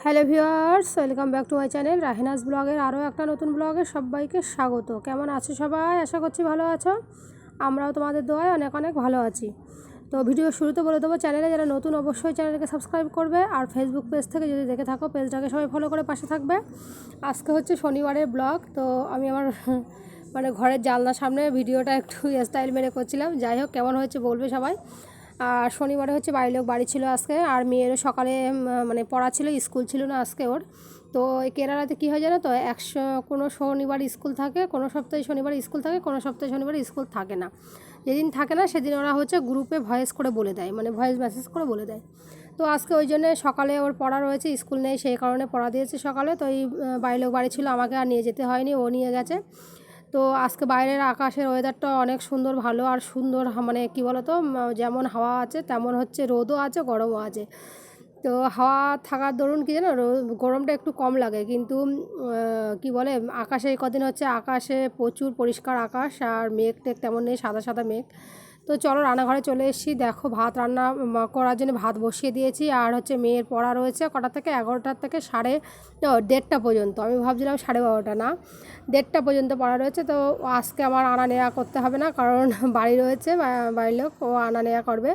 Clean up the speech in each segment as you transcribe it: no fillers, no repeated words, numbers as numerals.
Hello viewers, welcome back to my channel Rahenaz ব্লগের আরও একটা নতুন ব্লগে সবাইকে স্বাগত। কেমন আছো সবাই? আশা করছি ভালো আছো। আমরাও তোমাদের দোয়ায় অনেক অনেক ভালো আছি। তো ভিডিও শুরুতে বলে দেবো, চ্যানেলে যারা নতুন অবশ্যই চ্যানেলকে সাবস্ক্রাইব করবে, আর ফেসবুক পেজ থেকে যদি দেখে থাকো পেজটাকে সবাই ফলো করে পাশে থাকবে। আজকে হচ্ছে শনিবারের ব্লগ। তো আমি আমার ঘরের জানলার সামনে ভিডিওটা একটু স্টাইল মেরে করছিলাম। যাই হোক, কেমন হয়েছে বলবে সবাই। আর শনিবারে হচ্ছে বাড়ির লোক বাড়ি ছিল আজকে, আর মেয়েরও সকালে পড়া ছিল, স্কুল ছিল না আজকে ওর। তো এই কেরালাতে কী হয় জানো তো, কোনো শনিবার স্কুল থাকে, কোনো সপ্তাহে শনিবার স্কুল থাকে, কোনো সপ্তাহে শনিবার স্কুল থাকে না। যেদিন থাকে না সেদিন ওরা হচ্ছে গ্রুপে ভয়েস করে বলে দেয়, ভয়েস মেসেজ করে বলে দেয়। তো আজকে ওই জন্যে সকালে ওর পড়া রয়েছে, স্কুল নেই, সেই কারণে পড়া দিয়েছে সকালে। তো এই বাড়ির লোক বাড়ি ছিল, আমাকে আর নিয়ে যেতে হয়নি, ও নিয়ে গেছে। তো আজকে বাইরের আকাশের ওয়েদারটা অনেক সুন্দর, ভালো আর সুন্দর, কী বলো তো, যেমন হাওয়া আছে তেমন হচ্ছে রোদও আছে, গরমও আছে। তো হাওয়া থাকার দরুন কী জানো, গরমটা একটু কম লাগে, কিন্তু কী বলে, আকাশে এই কদিন হচ্ছে আকাশে প্রচুর পরিষ্কার আকাশ, আর মেঘ টেঘ তেমন নেই, সাদা সাদা মেঘ। তো চলো রান্নাঘরে চলে এসেছি। দেখো, ভাত রান্না করার জন্য ভাত বসিয়ে দিয়েছি, আর হচ্ছে মেয়ের পড়া রয়েছে কটা থেকে, 11টার থেকে 1:30 পর্যন্ত। আমি ভাবছিলাম 12:30, না, 1:30 পর্যন্ত পড়া রয়েছে। তো আজকে আমার আনা নেওয়া করতে হবে না, কারণ বাড়ি রয়েছে, বাড়ির লোক, ও আনা নেওয়া করবে।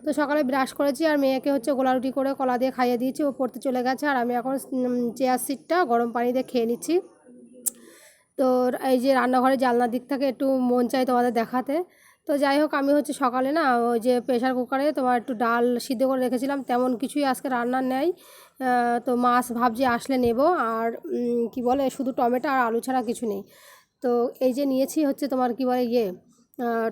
তো সকালে ব্রাশ করেছি, আর মেয়েকে হচ্ছে গোলা রুটি করে কলা দিয়ে খাইয়ে দিয়েছি, ও পড়তে চলে গেছে। আর আমি এখন চেয়ার সিটটা গরম পানি দিয়ে খেয়ে নিচ্ছি। তো এই যে রান্নাঘরের জানলার দিক থেকে একটু মন চাই তোমাদের দেখাতে। তো যাই হোক, আমি হচ্ছে সকালে না ওই যে প্রেশার কুকারে তোমার একটু ডাল সিদ্ধ করে রেখেছিলাম, তেমন কিছুই আজকে রান্নার নেই। তো মাছ ভাবছি আসলে নেব, আর কি বলে, শুধু টমেটো আর আলু ছাড়া কিছু নেই। তো এই যে নিয়েছি হচ্ছে তোমার কি বলে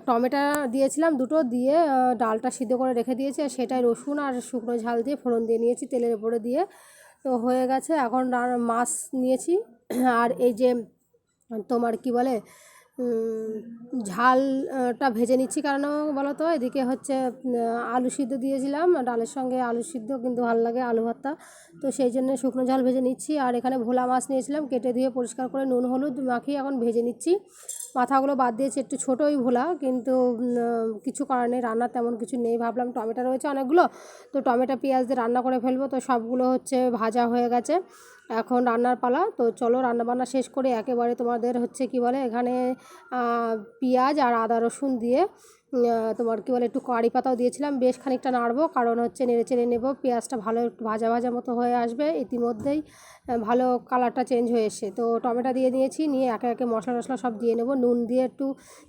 টমেটো দিয়েছিলাম দুটো, দিয়ে ডালটা সিদ্ধ করে রেখে দিয়েছি, আর সেটাই রসুন আর শুকনো ঝাল দিয়ে ফোড়ন দিয়ে নিয়েছি তেলের উপরে দিয়ে। তো হয়ে গেছে। এখন মাছ নিয়েছি, আর এই যে তোমার কি বলে, ঝালটা ভেজে নিচ্ছি, কারণ বলো তো, এদিকে হচ্ছে আলু সিদ্ধ দিয়েছিলাম ডালের সঙ্গে, আলু সিদ্ধ কিন্তু ভালো লাগে, আলু ভর্তা। তো সেই জন্য শুকনো ঝাল ভেজে নিচ্ছি। আর এখানে ভোলা মাছ নিয়েছিলাম, কেটে ধুয়ে পরিষ্কার করে নুন হলুদ মাখিয়ে এখন ভেজে নিচ্ছি। মাথাগুলো বাদ দিয়েছি, একটু ছোটোই ভোলা, কিন্তু কিছু করার নেই, রান্না তেমন কিছু নেই। ভাবলাম টমেটো রয়েছে অনেকগুলো, তো টমেটো পেঁয়াজ দিয়ে রান্না করে ফেলবো। তো সবগুলো হচ্ছে ভাজা হয়ে গেছে, এখন রান্নার পালা। তো চলো রান্নাবান্না শেষ করে একেবারে তোমাদের হচ্ছে কি বলে, এখানে পেঁয়াজ আর আদা রসুন দিয়ে তোমার কি বলে, একটু কারি পাতাও দিয়েছিলাম, বেশ খানিকটা নাড়বো, কারণ হচ্ছে নেড়ে চেড়ে নেবো। পেঁয়াজটা ভালো একটু ভাজা ভাজা মতো হয়ে আসবে, ইতিমধ্যেই ভালো কালারটা চেঞ্জ হয়ে এসে। তো টমেটো দিয়ে দিয়েছি, নিয়ে একে একে মশলা টশলা সব দিয়ে নেবো। নুন দিয়ে একটু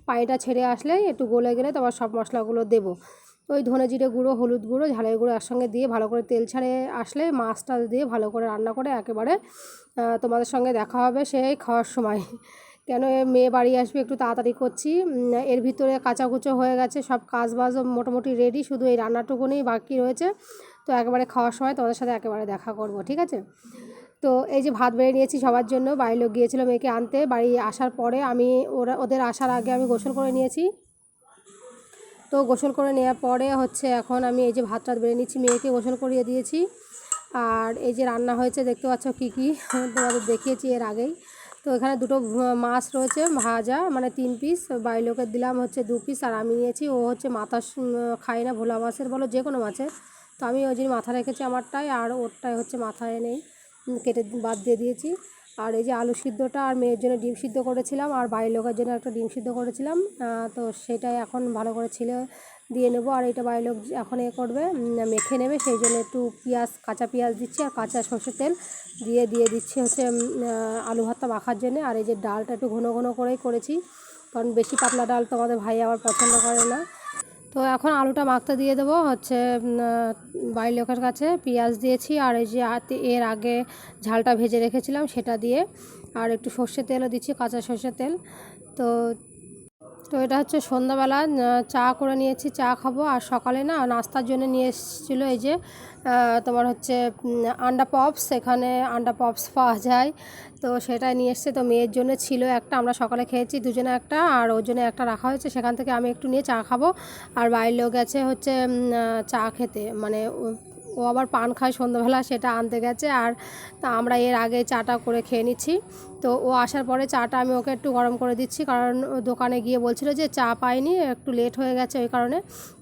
পানিটা ছেড়ে আসলে, একটু গলে গেলে তারপর সব মশলাগুলো দেবো। ওই ধনে জিরে গুঁড়ো, হলুদ গুঁড়ো, ঝালের গুঁড়ো একসঙ্গে দিয়ে ভালো করে তেল ছাড়ে আসলে মাছটা দিয়ে ভালো করে রান্না করে একেবারে তোমাদের সঙ্গে দেখা হবে সেই খাওয়ার সময়। কেন মেয়ে বাড়ি আসবে, একটু তাড়াতাড়ি করছি। এর ভিতরে কাঁচাকুচো হয়ে গেছে, সব কাজ বাজও মোটামুটি রেডি, শুধু এই রান্নাটুকুনি বাকি রয়েছে। তো একেবারে খাওয়ার সময় তোমাদের সাথে একেবারে দেখা করব, ঠিক আছে? তো এই যে ভাত বেড়ে নিয়েছি সবার জন্য, বাড়ির লোক গিয়েছিলো মেয়েকে আনতে, বাড়ি আসার পরে আমি ওদের আসার আগে আমি গোসল করে নিয়েছি। তো গোসল করে নেওয়ার পরে হচ্ছে এখন আমি এই যে ভাত টাত বেড়ে নিচ্ছি, মেয়েকে গোসল করিয়ে দিয়েছি। আর এই যে রান্না হয়েছে দেখতে পাচ্ছ কী কী, তোমাদের দেখিয়েছি এর আগেই। তো এখানে দুটো মাছ রয়েছে ভাজা, 3 পিস, বাড়ির লোকের দিলাম হচ্ছে 2 পিস, আর আমি নিয়েছি, ও হচ্ছে মাথা খাই না, ভোলা মাছের বলো যে কোনো মাছের। তো আমি ওই জন্য মাথা রেখেছি আমারটাই, আর ওরটাই হচ্ছে মাথায় নেই, কেটে বাদ দিয়ে দিয়েছি। আর এই যে আলু সিদ্ধটা, আর মেয়ের জন্য ডিম সিদ্ধ করেছিলাম, আর বাড়ির লোকের জন্য একটা ডিম সিদ্ধ করেছিলাম। তো সেটাই এখন ভালো করে ছিলে দিয়ে নেবো। আর এটা বাড়ির লোক এখন করবে, মেখে নেবে, সেই জন্য একটু পেঁয়াজ, কাঁচা পেঁয়াজ দিচ্ছি, আর কাঁচা সর্ষের তেল দিয়ে দিচ্ছি হচ্ছে আলু ভর্তা মাখার জন্য। আর এই যে ডালটা একটু ঘন ঘন করেই করেছি, কারণ বেশি পাতলা ডাল তোমাদের ভাই আবার পছন্দ করে না। তো এখন আলুটা মাখতে দিয়ে দেবো হচ্ছে বাড়ির লোকের কাছে। পেঁয়াজ দিয়েছি, আর এই যে এর আগে ঝালটা ভেজে রেখেছিলাম সেটা দিয়ে, আর একটু সর্ষের তেলও দিচ্ছি, কাঁচা সর্ষের তেল। তো তো এটা হচ্ছে সন্ধ্যাবেলা চা করে নিয়েছি, চা খাবো। আর সকালে না নাস্তার জন্য নিয়ে এসেছিলো এই যে তোমার হচ্ছে আন্ডা পপস, এখানে আন্ডা পপস পাওয়া যায়, তো সেটাই নিয়ে এসছে। তো মেয়ের জন্য ছিল একটা, আমরা সকালে খেয়েছি দুজনে একটা, আর ওর জন্য একটা রাখা হয়েছে, সেখান থেকে আমি একটু নিয়ে চা খাবো। আর বাড়ির লোক গেছে হচ্ছে চা খেতে, ও আবার পান খায় সন্ধ্যাবেলা, সেটা আনতে গেছে। আর আমরা এর আগে চাটা করে খেয়ে নিচ্ছি। তো ও আসার পরে চাটা আমি ওকে একটু গরম করে দিচ্ছি, কারণ ও দোকানে গিয়ে বলছিল যে চা পাইনি, একটু লেট হয়ে গেছে ওই কারণে।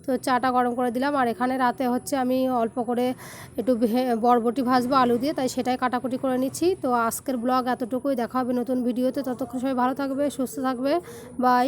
তো চাটা গরম করে দিলাম। আর এখানে রাতে হচ্ছে আমি অল্প করে একটু বরবটি ভাজবো আলু দিয়ে, তাই সেটাই কাটাকুটি করে নিচ্ছি। তো আজকের ব্লগ এতটুকুই, দেখা হবে নতুন ভিডিওতে। ততক্ষণ সবাই ভালো থাকবে, সুস্থ থাকবে, বাই।